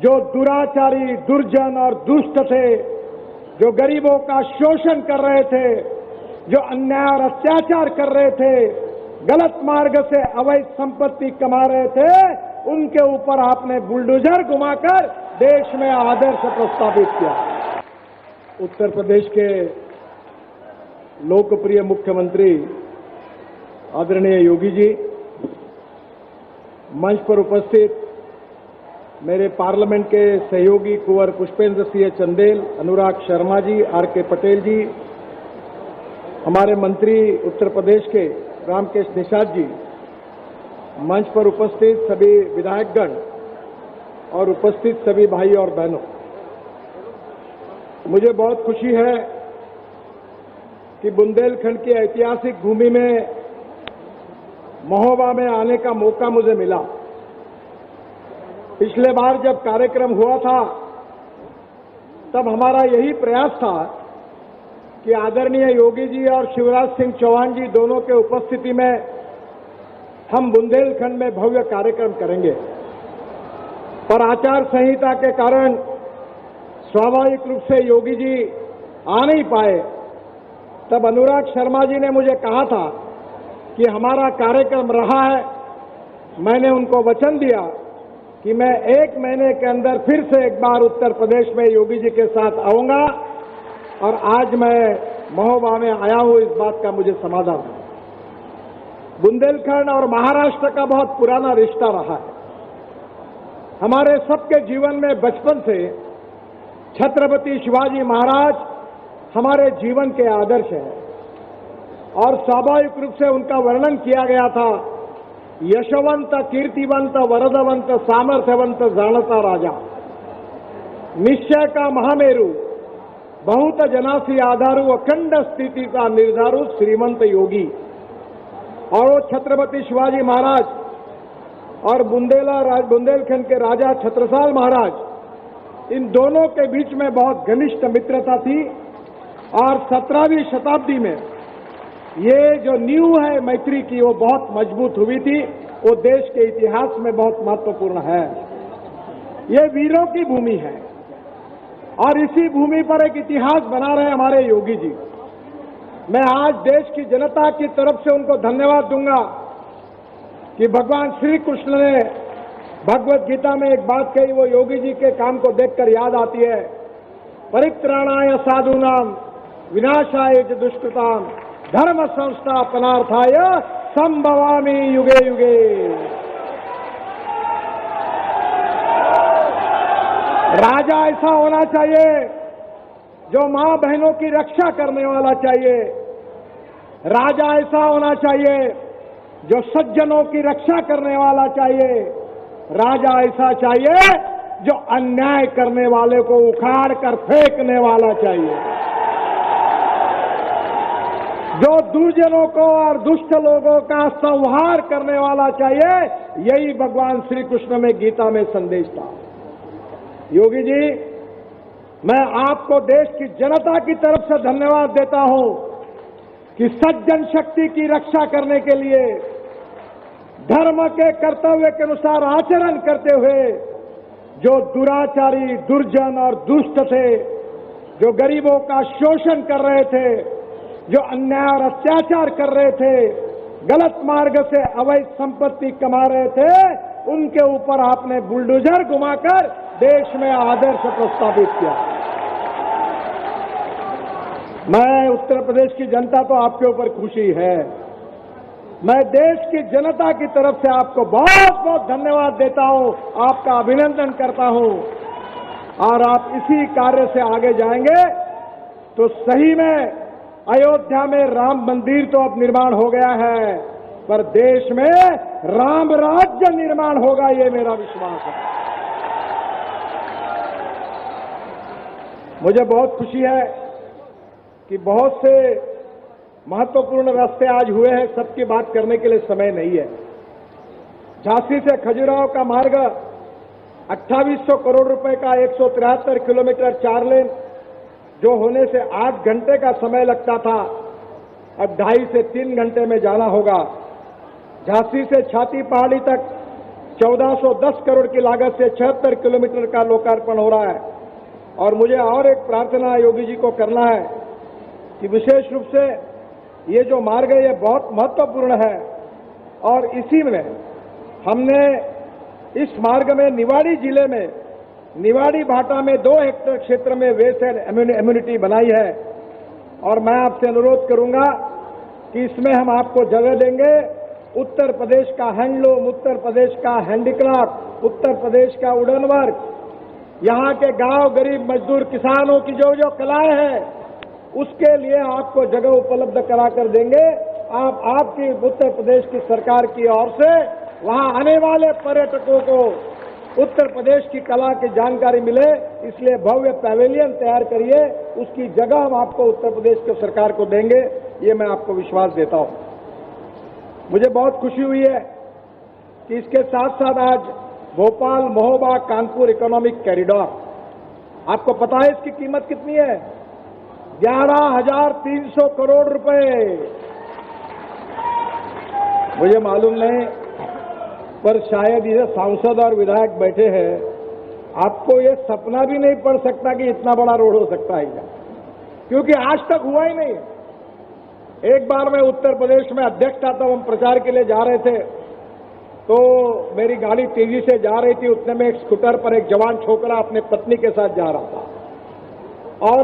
जो दुराचारी, दुर्जन और दुष्ट थे, जो गरीबों का शोषण कर रहे थे, जो अन्याय और अत्याचार कर रहे थे, गलत मार्ग से अवैध संपत्ति कमा रहे थे, उनके ऊपर आपने बुलडोजर घुमाकर देश में आदर्श प्रस्तावित किया। उत्तर प्रदेश के लोकप्रिय मुख्यमंत्री आदरणीय योगी जी, मंच पर उपस्थित मेरे पार्लियामेंट के सहयोगी कुंवर पुष्पेंद्र सिंह चंदेल, अनुराग शर्मा जी, आर.के. पटेल जी, हमारे मंत्री उत्तर प्रदेश के रामकेश निषाद जी, मंच पर उपस्थित सभी विधायकगण और उपस्थित सभी भाई और बहनों, मुझे बहुत खुशी है कि बुंदेलखंड की ऐतिहासिक भूमि में महोबा में आने का मौका मुझे मिला। पिछले बार जब कार्यक्रम हुआ था तब हमारा यही प्रयास था कि आदरणीय योगी जी और शिवराज सिंह चौहान जी दोनों के उपस्थिति में हम बुंदेलखंड में भव्य कार्यक्रम करेंगे, पर आचार संहिता के कारण स्वाभाविक रूप से योगी जी आ नहीं पाए। तब अनुराग शर्मा जी ने मुझे कहा था कि हमारा कार्यक्रम रहा है। मैंने उनको वचन दिया कि मैं 1 महीने के अंदर फिर से एक बार उत्तर प्रदेश में योगी जी के साथ आऊंगा, और आज मैं महोबा में आया हूं, इस बात का मुझे समाधान है। बुंदेलखंड और महाराष्ट्र का बहुत पुराना रिश्ता रहा है। हमारे सबके जीवन में बचपन से छत्रपति शिवाजी महाराज हमारे जीवन के आदर्श हैं, और स्वाभाविक रूप से उनका वर्णन किया गया था, यशवंत, कीर्तिवंत, वरदवंत, सामर्थ्यवंत, जानता राजा, निश्चय का महामेरु, बहुत जनासी आधारु, अखंड स्थिति का निर्धारु, श्रीमंत योगी। और वो छत्रपति शिवाजी महाराज और बुंदेलखंड के राजा छत्रसाल महाराज, इन दोनों के बीच में बहुत घनिष्ठ मित्रता थी, और 17वीं शताब्दी में ये जो नींव है मैत्री की, वो बहुत मजबूत हुई थी। वो देश के इतिहास में बहुत महत्वपूर्ण है। ये वीरों की भूमि है, और इसी भूमि पर एक इतिहास बना रहे हमारे योगी जी। मैं आज देश की जनता की तरफ से उनको धन्यवाद दूंगा कि भगवान श्री कृष्ण ने भगवत गीता में एक बात कही, वो योगी जी के काम को देखकर याद आती है, परित्राणाय साधूनाम विनाशाय च दुष्कृताम धर्म संस्थापनार्थाय संभवामि युगे युगे। राजा ऐसा होना चाहिए जो मां बहनों की रक्षा करने वाला चाहिए। राजा ऐसा होना चाहिए जो सज्जनों की रक्षा करने वाला चाहिए। राजा ऐसा चाहिए जो अन्याय करने वाले को उखाड़ कर फेंकने वाला चाहिए, जो दुर्जनों को और दुष्ट लोगों का संहार करने वाला चाहिए। यही भगवान श्री कृष्ण में गीता में संदेश था। योगी जी, मैं आपको देश की जनता की तरफ से धन्यवाद देता हूं कि सज्जन शक्ति की रक्षा करने के लिए धर्म के कर्तव्य के अनुसार आचरण करते हुए जो दुराचारी, दुर्जन और दुष्ट थे, जो गरीबों का शोषण कर रहे थे, जो अन्याय और अत्याचार कर रहे थे, गलत मार्ग से अवैध संपत्ति कमा रहे थे, उनके ऊपर आपने बुलडोजर घुमाकर देश में आदर्श प्रस्तावित किया। मैं उत्तर प्रदेश की जनता तो आपके ऊपर खुशी है। मैं देश की जनता की तरफ से आपको बहुत बहुत धन्यवाद देता हूं, आपका अभिनंदन करता हूं, और आप इसी कार्य से आगे जाएंगे तो सही में अयोध्या में राम मंदिर तो अब निर्माण हो गया है, पर देश में राम राज्य निर्माण होगा, ये मेरा विश्वास है। मुझे बहुत खुशी है कि बहुत से महत्वपूर्ण रास्ते आज हुए हैं, सबकी बात करने के लिए समय नहीं है। झांसी से खजुराहो का मार्ग 2800 करोड़ रुपए का 173 किलोमीटर 4 लेन, जो होने से 8 घंटे का समय लगता था, अब 2.5 से 3 घंटे में जाना होगा। झांसी से छाती पहाड़ी तक 1410 करोड़ की लागत से 76 किलोमीटर का लोकार्पण हो रहा है। और मुझे और एक प्रार्थना योगी जी को करना है कि विशेष रूप से ये जो मार्ग है ये बहुत महत्वपूर्ण है, और इसी में हमने इस मार्ग में निवाड़ी जिले में निवाड़ी भाटा में 2 हेक्टेयर क्षेत्र में वेस्ट एंड इम्यूनिटी बनाई है। और मैं आपसे अनुरोध करूंगा कि इसमें हम आपको जगह देंगे। उत्तर प्रदेश का हैंडलूम, उत्तर प्रदेश का हैंडीक्राफ्ट, उत्तर प्रदेश का वुडन वर्क, यहाँ के गांव गरीब मजदूर किसानों की जो जो कलाएं हैं उसके लिए आपको जगह उपलब्ध करा कर देंगे। आपकी उत्तर प्रदेश की सरकार की ओर से वहां आने वाले पर्यटकों को उत्तर प्रदेश की कला की जानकारी मिले, इसलिए भव्य पैवेलियन तैयार करिए। उसकी जगह हम आपको उत्तर प्रदेश की सरकार को देंगे, ये मैं आपको विश्वास देता हूं। मुझे बहुत खुशी हुई है कि इसके साथ साथ आज भोपाल महोबा कानपुर इकोनॉमिक कॉरिडोर, आपको पता है इसकी कीमत कितनी है? 11,300 करोड़ रुपए। मुझे मालूम नहीं, पर शायद ये सांसद और विधायक बैठे हैं, आपको ये सपना भी नहीं पड़ सकता कि इतना बड़ा रोड हो सकता है क्या, क्योंकि आज तक हुआ ही नहीं। एक बार मैं उत्तर प्रदेश में अध्यक्ष था, तब हम प्रचार के लिए जा रहे थे, तो मेरी गाड़ी तेजी से जा रही थी। उतने में एक स्कूटर पर एक जवान छोकरा अपने पत्नी के साथ जा रहा था, और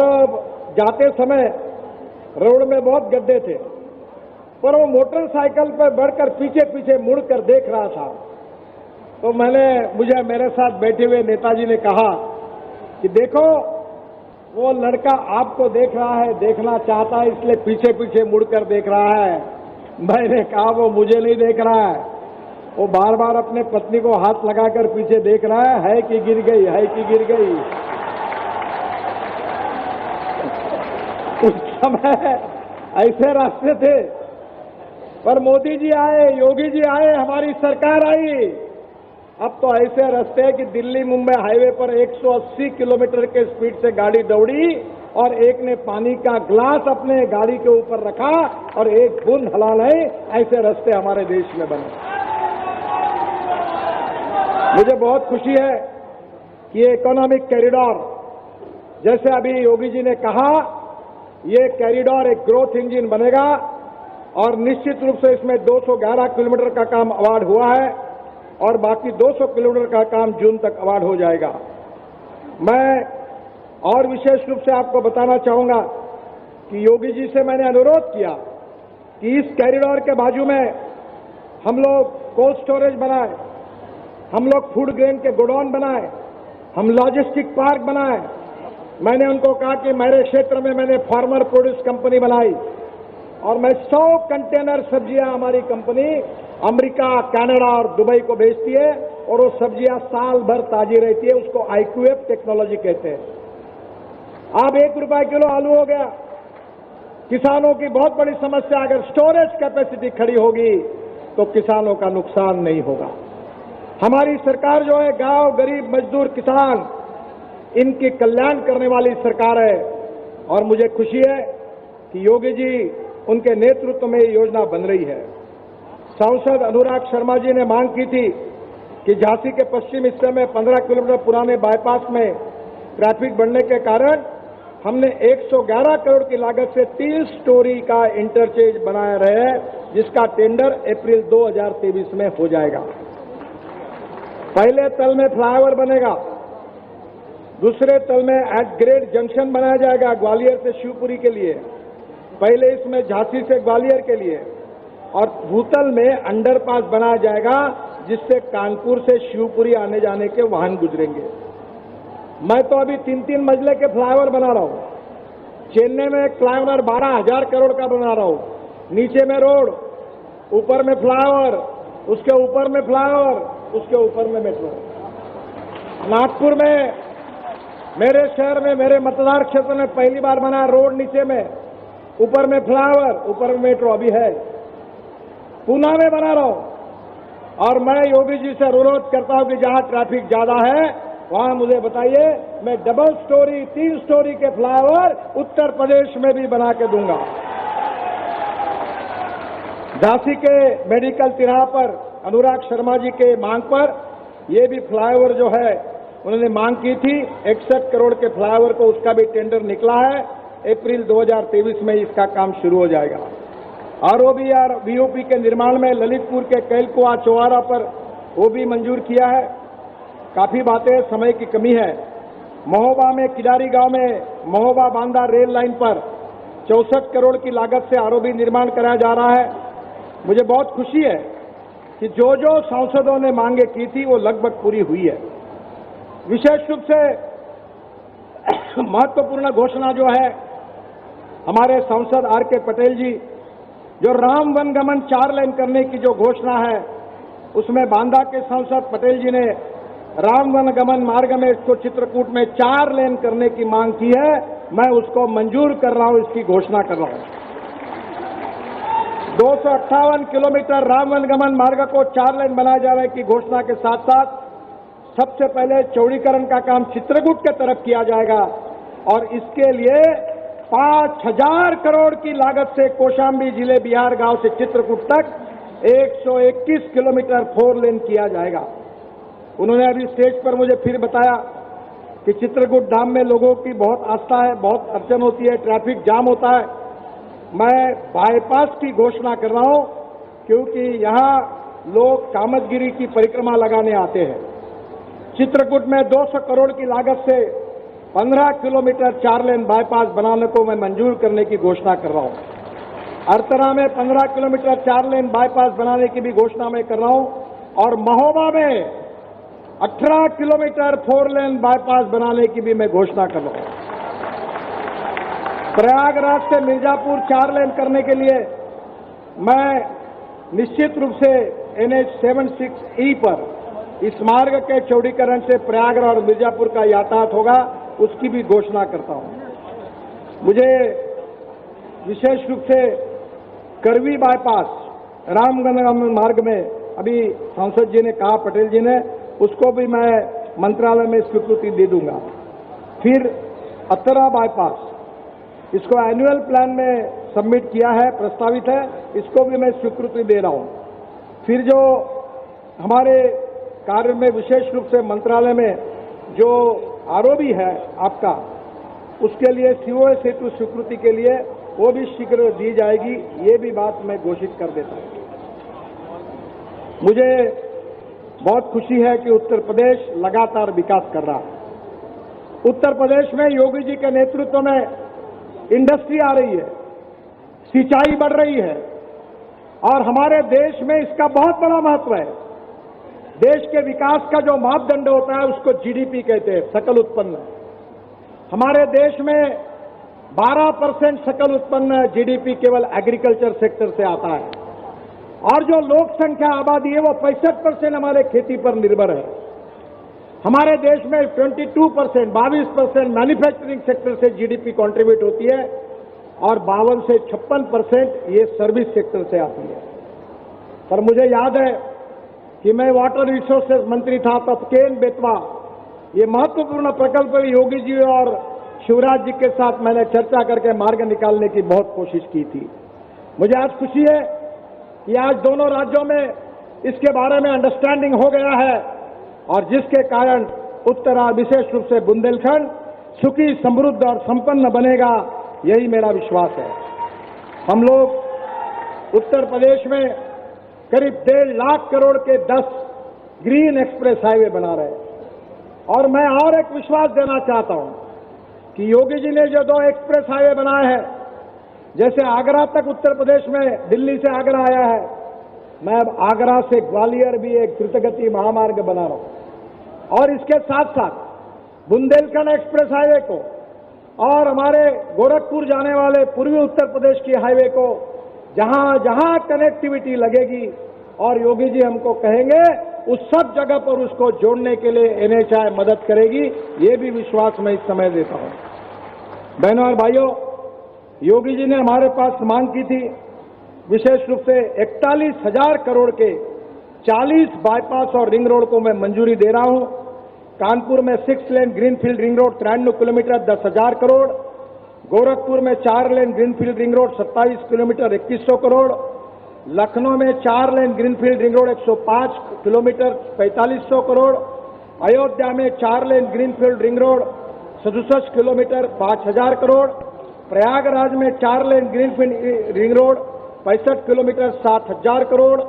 जाते समय रोड में बहुत गड्ढे थे, पर वो मोटरसाइकिल पर बढ़कर पीछे पीछे मुड़कर देख रहा था। तो मुझे मेरे साथ बैठे हुए नेताजी ने कहा कि देखो, वो लड़का आपको देख रहा है, देखना चाहता है, इसलिए पीछे पीछे मुड़कर देख रहा है। मैंने कहा वो मुझे नहीं देख रहा है, वो बार बार अपने पत्नी को हाथ लगाकर पीछे देख रहा है कि गिर गई, है कि गिर गई। उस समय ऐसे रास्ते थे, पर मोदी जी आए, योगी जी आए, हमारी सरकार आई, अब तो ऐसे रास्ते हैं कि दिल्ली मुंबई हाईवे पर 180 किलोमीटर के स्पीड से गाड़ी दौड़ी और एक ने पानी का ग्लास अपने गाड़ी के ऊपर रखा और एक बूंद हला नहीं, ऐसे रास्ते हमारे देश में बने। मुझे बहुत खुशी है कि ये इकोनॉमिक कॉरिडोर, जैसे अभी योगी जी ने कहा, ये कॉरिडोर एक ग्रोथ इंजन बनेगा, और निश्चित रूप से इसमें 211 किलोमीटर का काम अवार्ड हुआ है और बाकी 200 किलोमीटर का काम जून तक अवार्ड हो जाएगा। मैं और विशेष रूप से आपको बताना चाहूंगा कि योगी जी से मैंने अनुरोध किया कि इस कॉरिडोर के बाजू में हम लोग कोल्ड स्टोरेज बनाए, हम लोग फूड ग्रेन के गोडाउन बनाए, हम लॉजिस्टिक पार्क बनाए। मैंने उनको कहा कि मेरे क्षेत्र में मैंने फार्मर प्रोड्यूस कंपनी बनाई और मैं 100 कंटेनर सब्जियां हमारी कंपनी अमेरिका, कनाडा और दुबई को भेजती है, और वो सब्जियां साल भर ताजी रहती है। उसको IQF टेक्नोलॉजी कहते हैं। अब 1 रुपए किलो आलू हो गया। किसानों की बहुत बड़ी समस्या, अगर स्टोरेज कैपेसिटी खड़ी होगी तो किसानों का नुकसान नहीं होगा। हमारी सरकार जो है, गांव गरीब मजदूर किसान, इनकी कल्याण करने वाली सरकार है, और मुझे खुशी है कि योगी जी उनके नेतृत्व में ये योजना बन रही है। सांसद अनुराग शर्मा जी ने मांग की थी कि झांसी के पश्चिम हिस्से में 15 किलोमीटर पुराने बाईपास में ट्रैफिक बढ़ने के कारण हमने 111 करोड़ की लागत से 3 स्टोरी का इंटरचेंज बनाया रहे, जिसका टेंडर अप्रैल 2023 में हो जाएगा। पहले तल में फ्लाईओवर बनेगा, दूसरे तल में एट ग्रेड जंक्शन बनाया जाएगा ग्वालियर से शिवपुरी के लिए, पहले इसमें झांसी से ग्वालियर के लिए, और भूतल में अंडरपास बनाया जाएगा जिससे कानपुर से शिवपुरी आने जाने के वाहन गुजरेंगे। मैं तो अभी 3-3 मंजिले के फ्लाईओवर बना रहा हूं। चेन्नई में एक फ्लाईओवर 12,000 करोड़ का बना रहा हूं। नीचे में रोड, ऊपर में फ्लाईओवर, उसके ऊपर में फ्लाईओवर, उसके ऊपर में मेट्रो। नागपुर में, मेरे शहर में, मेरे मतदार क्षेत्र में पहली बार बना रोड, नीचे में, ऊपर में फ्लाईओवर, ऊपर में मेट्रो अभी है। पूना में बना रहा हूं, और मैं योगी जी से अनुरोध करता हूं कि जहां ट्रैफिक ज्यादा है वहां मुझे बताइए, मैं डबल स्टोरी 3 स्टोरी के फ्लाईओवर उत्तर प्रदेश में भी बना के दूंगा। झांसी के मेडिकल तिराहा पर अनुराग शर्मा जी के मांग पर ये भी फ्लाईओवर जो है उन्होंने मांग की थी 61 करोड़ के फ्लाईओवर को, उसका भी टेंडर निकला है। अप्रैल 2023 में इसका काम शुरू हो जाएगा। आरओबी और बीओपी के निर्माण में ललितपुर के कैलकुआ चौवारा पर वो भी मंजूर किया है। काफी बातें, समय की कमी है। महोबा में किडारी गांव में महोबा बांदा रेल लाइन पर 64 करोड़ की लागत से आरओबी निर्माण कराया जा रहा है। मुझे बहुत खुशी है कि जो जो सांसदों ने मांगे की थी वो लगभग पूरी हुई है। विशेष रूप से महत्वपूर्ण घोषणा जो है, हमारे सांसद आर के पटेल जी जो राम वनगमन 4 लेन करने की जो घोषणा है, उसमें बांदा के सांसद पटेल जी ने राम वनगमन मार्ग में इसको चित्रकूट में 4 लेन करने की मांग की है। मैं उसको मंजूर कर रहा हूं, इसकी घोषणा कर रहा हूं। 258 किलोमीटर राम वनगमन मार्ग को 4 लेन बनाए जाने की घोषणा के साथ साथ सबसे पहले चौड़ीकरण का काम चित्रकूट के तरफ किया जाएगा और इसके लिए 5000 करोड़ की लागत से कौशाम्बी जिले बिहार गांव से चित्रकूट तक 121 किलोमीटर 4 लेन किया जाएगा। उन्होंने अभी स्टेज पर मुझे फिर बताया कि चित्रकूट धाम में लोगों की बहुत आस्था है, बहुत अड़चन होती है, ट्रैफिक जाम होता है। मैं बाईपास की घोषणा कर रहा हूं क्योंकि यहां लोग कामतगिरी की परिक्रमा लगाने आते हैं। चित्रकूट में 200 करोड़ की लागत से 15 किलोमीटर 4 लेन बाईपास बनाने को मैं मंजूर करने की घोषणा कर रहा हूं। अरतरा में 15 किलोमीटर 4 लेन बाईपास बनाने की भी घोषणा मैं कर रहा हूं और महोबा में 18 किलोमीटर 4 लेन बाईपास बनाने की भी मैं घोषणा कर रहा हूं। प्रयागराज से मिर्जापुर 4 लेन करने के लिए मैं निश्चित रूप से NH 76E पर इस मार्ग के चौड़ीकरण से प्रयागराज और मिर्जापुर का यातायात होगा, उसकी भी घोषणा करता हूं। मुझे विशेष रूप से करवी बाईपास रामगंज मार्ग में अभी सांसद जी ने कहा, पटेल जी ने, उसको भी मैं मंत्रालय में स्वीकृति दे दूंगा। फिर अतरा बाईपास, इसको एनुअल प्लान में सबमिट किया है, प्रस्तावित है, इसको भी मैं स्वीकृति दे रहा हूं। फिर जो हमारे कार्य में विशेष रूप से मंत्रालय में जो आरओबी है आपका, उसके लिए सीओए सेतु स्वीकृति के लिए वो भी शीघ्र दी जाएगी, ये भी बात मैं घोषित कर देता हूं। मुझे बहुत खुशी है कि उत्तर प्रदेश लगातार विकास कर रहा है। उत्तर प्रदेश में योगी जी के नेतृत्व में इंडस्ट्री आ रही है, सिंचाई बढ़ रही है और हमारे देश में इसका बहुत बड़ा महत्व है। देश के विकास का जो मापदंड होता है उसको जीडीपी कहते हैं, सकल उत्पन्न। हमारे देश में 12% सकल उत्पन्न जीडीपी केवल एग्रीकल्चर सेक्टर से आता है और जो लोक संख्या आबादी है वो 65% हमारे खेती पर निर्भर है। हमारे देश में 22% मैन्युफैक्चरिंग सेक्टर से जीडीपी कंट्रीब्यूट होती है और 52 से 56% ये सर्विस सेक्टर से आती है। पर मुझे याद है कि मैं वाटर रिसोर्सेज मंत्री था तब केन बेतवा ये महत्वपूर्ण प्रकल्प योगी जी और शिवराज जी के साथ मैंने चर्चा करके मार्ग निकालने की बहुत कोशिश की थी। मुझे आज खुशी है कि आज दोनों राज्यों में इसके बारे में अंडरस्टैंडिंग हो गया है और जिसके कारण उत्तरा विशेष रूप से बुंदेलखंड सुखी, समृद्ध और संपन्न बनेगा, यही मेरा विश्वास है। हम लोग उत्तर प्रदेश में करीब 1.5 लाख करोड़ के 10 ग्रीन एक्सप्रेस हाईवे बना रहे हैं और मैं और एक विश्वास देना चाहता हूं कि योगी जी ने जो 2 एक्सप्रेस हाईवे बनाए हैं, जैसे आगरा तक उत्तर प्रदेश में दिल्ली से आगरा आया है, मैं अब आगरा से ग्वालियर भी एक द्रुतगति महामार्ग बना रहा हूं और इसके साथ साथ बुंदेलखंड एक्सप्रेस हाईवे को और हमारे गोरखपुर जाने वाले पूर्वी उत्तर प्रदेश की हाईवे को जहां जहां कनेक्टिविटी लगेगी और योगी जी हमको कहेंगे उस सब जगह पर उसको जोड़ने के लिए एनएचआई मदद करेगी, ये भी विश्वास मैं इस समय देता हूं। बहनों और भाइयों, योगी जी ने हमारे पास मांग की थी, विशेष रूप से 41,000 करोड़ के 40 बाईपास और रिंग रोड को मैं मंजूरी दे रहा हूं। कानपुर में 6 lane greenfield ring road 93 kilometre 10,000 crore, Gorakhpur में 4 lane greenfield ring road 27 kilometre 2100 crore, Lucknow में 4 lane greenfield ring road 105 kilometre 4500 crore, Ayodhya में 4 lane greenfield ring road 67 kilometre 5000 crore, Prayagraj में 4 lane greenfield ring road 65 kilometre 7000 crore,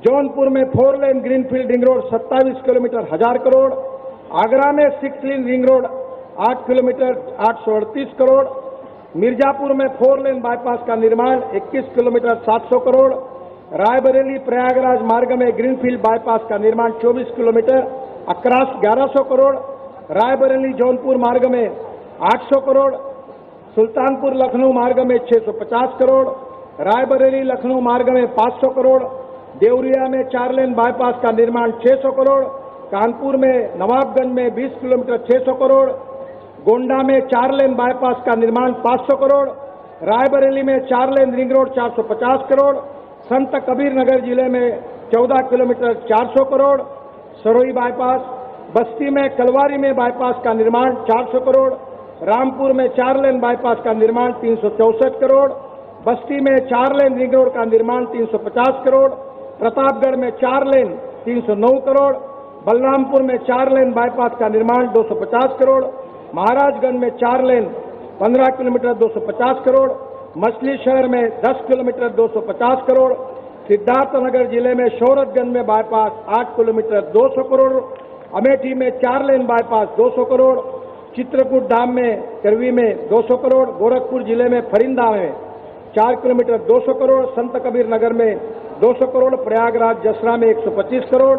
Jaunpur में 4 lane greenfield ring road 27 kilometre 1000 crore, Agra में 6 लेन ring road 8 kilometre 838 crore, Mirzapur में 4 लेन bypass का निर्माण 21 kilometre 700 crore, Raebareli Prayagraj मार्ग में ग्रीनफील्ड बाईपास का निर्माण 24 किलोमीटर 1100 करोड़, रायबरेली जौनपुर मार्ग में 800 करोड़, सुल्तानपुर लखनऊ मार्ग में 650 करोड़, रायबरेली लखनऊ मार्ग में 500 करोड़, देवरिया में 4 लेन बाईपास का निर्माण 600 करोड़, कानपुर में नवाबगंज में 20 किलोमीटर 600 करोड़, गोंडा में 4 लेन बाईपास का निर्माण 500 करोड़, रायबरेली में 4 लेन रिंग रोड 450 करोड़, संत कबीर नगर जिले में 14 किलोमीटर 400 करोड़, सरोई बाईपास, बस्ती में कलवारी में बाईपास का निर्माण 400 करोड़, रामपुर में 4 लेन बाईपास का निर्माण 364 करोड़, बस्ती में 4 लेन रिंग रोड का निर्माण 350 करोड़, प्रतापगढ़ में 4 लेन 309 करोड़, बलरामपुर में 4 लेन बाईपास का निर्माण 250 करोड़, महाराजगंज में 4 लेन 15 किलोमीटर 250 करोड़, मछली शहर में 10 किलोमीटर 250 करोड़, सिद्धार्थनगर जिले में शौरतगंज में बाईपास 8 किलोमीटर 200 करोड़, अमेठी में 4 लेन बाईपास 200 करोड़, चित्रकूट धाम में करवी में 200 करोड़, गोरखपुर जिले में फरिंदा में 4 किलोमीटर 200 करोड़, संत कबीर नगर में 200 करोड़, प्रयागराज जसरा में 125 करोड़,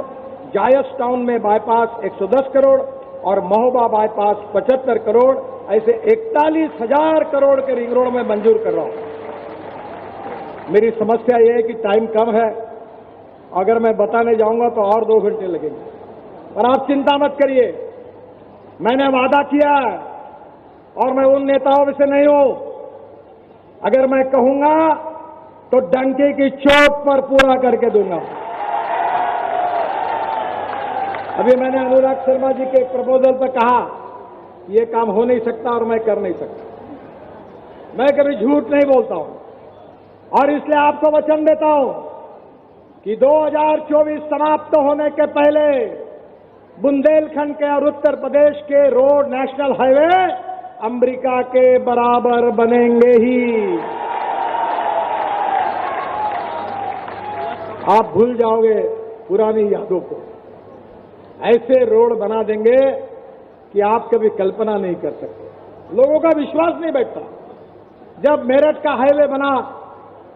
जायस टाउन में बाईपास 110 करोड़ और महोबा बाईपास 75 करोड़, ऐसे 41,000 करोड़ के रिंग रोड में मंजूर कर रहा हूं। मेरी समस्या यह है कि टाइम कम है, अगर मैं बताने जाऊंगा तो और 2 घंटे लगेंगे, पर आप चिंता मत करिए, मैंने वादा किया और मैं उन नेताओं में से नहीं हूं, अगर मैं कहूंगा तो डंके की चोट पर पूरा करके दूंगा। अभी मैंने अनुराग शर्मा जी के प्रपोजल पर कहा ये काम हो नहीं सकता और मैं कर नहीं सकता। मैं कभी झूठ नहीं बोलता हूं और इसलिए आपको वचन देता हूं कि 2024 समाप्त होने के पहले बुंदेलखंड के और उत्तर प्रदेश के रोड नेशनल हाईवे अमेरिका के बराबर बनेंगे ही। आप भूल जाओगे पुरानी यादों को, ऐसे रोड बना देंगे कि आप कभी कल्पना नहीं कर सकते। लोगों का विश्वास नहीं बैठता। जब मेरठ का हाईवे बना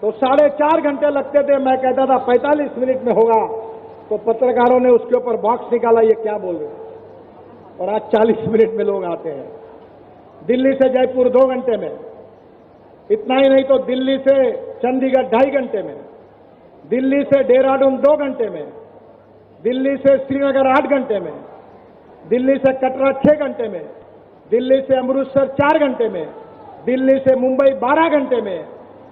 तो 4.5 घंटे लगते थे, मैं कहता था 45 मिनट में होगा, तो पत्रकारों ने उसके ऊपर बॉक्स निकाला, ये क्या बोल रहे हैं, और आज 40 मिनट में लोग आते हैं। दिल्ली से जयपुर 2 घंटे में, इतना ही नहीं तो दिल्ली से चंडीगढ़ 2.5 घंटे में, दिल्ली से देहरादून 2 घंटे में, दिल्ली से श्रीनगर 8 घंटे में, दिल्ली से कटरा 6 घंटे में, दिल्ली से अमृतसर 4 घंटे में, दिल्ली से मुंबई 12 घंटे में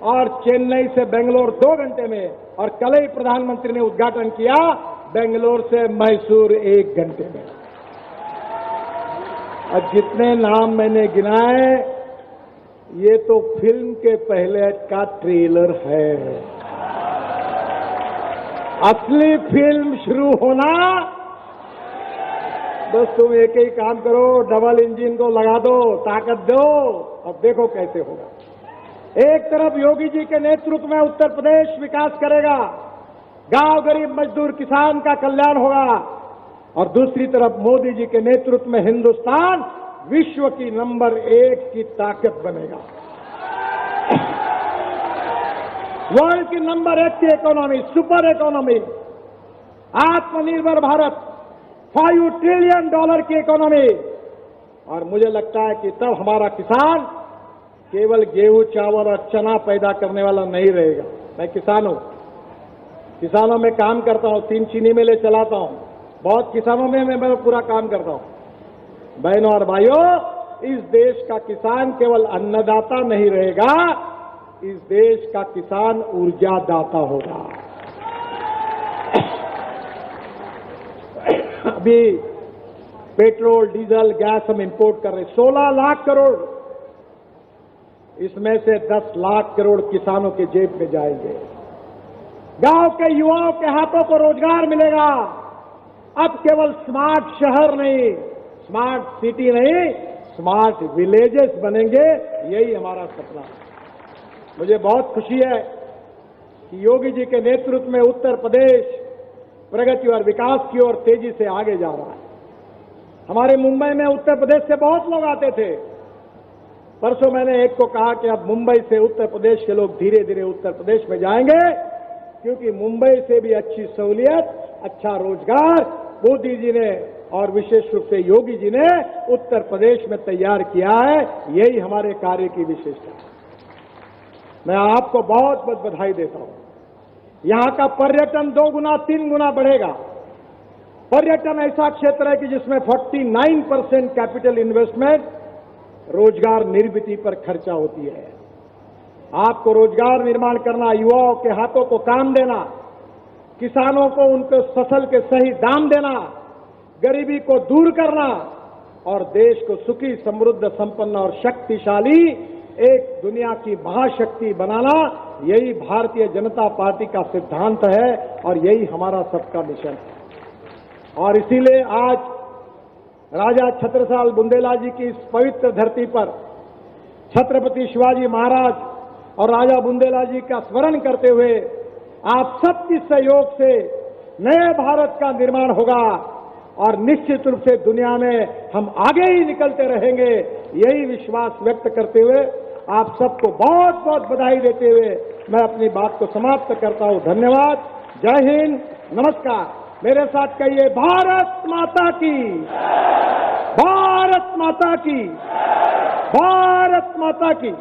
और चेन्नई से बेंगलोर 2 घंटे में, और कल ही प्रधानमंत्री ने उद्घाटन किया बेंगलोर से मैसूर 1 घंटे में। और जितने नाम मैंने गिनाए ये तो फिल्म के पहले का ट्रेलर है, असली फिल्म शुरू होना। बस तुम एक ही काम करो, डबल इंजन को लगा दो, ताकत दो, अब देखो कैसे होगा। एक तरफ योगी जी के नेतृत्व में उत्तर प्रदेश विकास करेगा, गांव गरीब मजदूर किसान का कल्याण होगा, और दूसरी तरफ मोदी जी के नेतृत्व में हिंदुस्तान विश्व की नंबर 1 की ताकत बनेगा। वर्ल्ड की नंबर 1 की इकोनॉमी, सुपर इकोनॉमी, आत्मनिर्भर भारत, $5 ट्रिलियन की इकोनॉमी। और मुझे लगता है कि तब हमारा किसान केवल गेहूं चावल और चना पैदा करने वाला नहीं रहेगा। मैं किसान हूं, किसानों में काम करता हूं, 3 चीनी मिलें चलाता हूं, बहुत किसानों में मैं पूरा काम करता हूं। बहनों और भाइयों, इस देश का किसान केवल अन्नदाता नहीं रहेगा, इस देश का किसान ऊर्जादाता होगा। अभी पेट्रोल डीजल गैस हम इंपोर्ट कर रहे हैं, 16 लाख करोड़, इसमें से 10 लाख करोड़ किसानों के जेब में जाएंगे। गांव के युवाओं के हाथों को रोजगार मिलेगा। अब केवल स्मार्ट शहर नहीं, स्मार्ट सिटी नहीं, स्मार्ट विलेजेस बनेंगे, यही हमारा सपना है। मुझे बहुत खुशी है कि योगी जी के नेतृत्व में उत्तर प्रदेश प्रगति और विकास की ओर तेजी से आगे जा रहा है। हमारे मुंबई में उत्तर प्रदेश से बहुत लोग आते थे। परसों मैंने एक को कहा कि अब मुंबई से उत्तर प्रदेश के लोग धीरे धीरे उत्तर प्रदेश में जाएंगे, क्योंकि मुंबई से भी अच्छी सहूलियत, अच्छा रोजगार मोदी जी ने और विशेष रूप से योगी जी ने उत्तर प्रदेश में तैयार किया है। यही हमारे कार्य की विशेषता है। मैं आपको बहुत बहुत बधाई देता हूं। यहां का पर्यटन 2 गुना 3 गुना बढ़ेगा। पर्यटन ऐसा क्षेत्र है कि जिसमें 49% कैपिटल इन्वेस्टमेंट रोजगार निर्मिति पर खर्चा होती है। आपको रोजगार निर्माण करना, युवाओं के हाथों को काम देना, किसानों को उनके फसल के सही दाम देना, गरीबी को दूर करना और देश को सुखी, समृद्ध, संपन्न और शक्तिशाली एक दुनिया की महाशक्ति बनाना, यही भारतीय जनता पार्टी का सिद्धांत है और यही हमारा सबका मिशन है। और इसीलिए आज राजा छत्रसाल बुंदेला जी की इस पवित्र धरती पर छत्रपति शिवाजी महाराज और राजा बुंदेला जी का स्मरण करते हुए आप सबके सहयोग से नए भारत का निर्माण होगा और निश्चित रूप से दुनिया में हम आगे ही निकलते रहेंगे, यही विश्वास व्यक्त करते हुए आप सबको बहुत बहुत बधाई देते हुए मैं अपनी बात को समाप्त करता हूं। धन्यवाद। जय हिंद, नमस्कार। मेरे साथ कहिए, भारत माता की, भारत माता की, भारत माता की।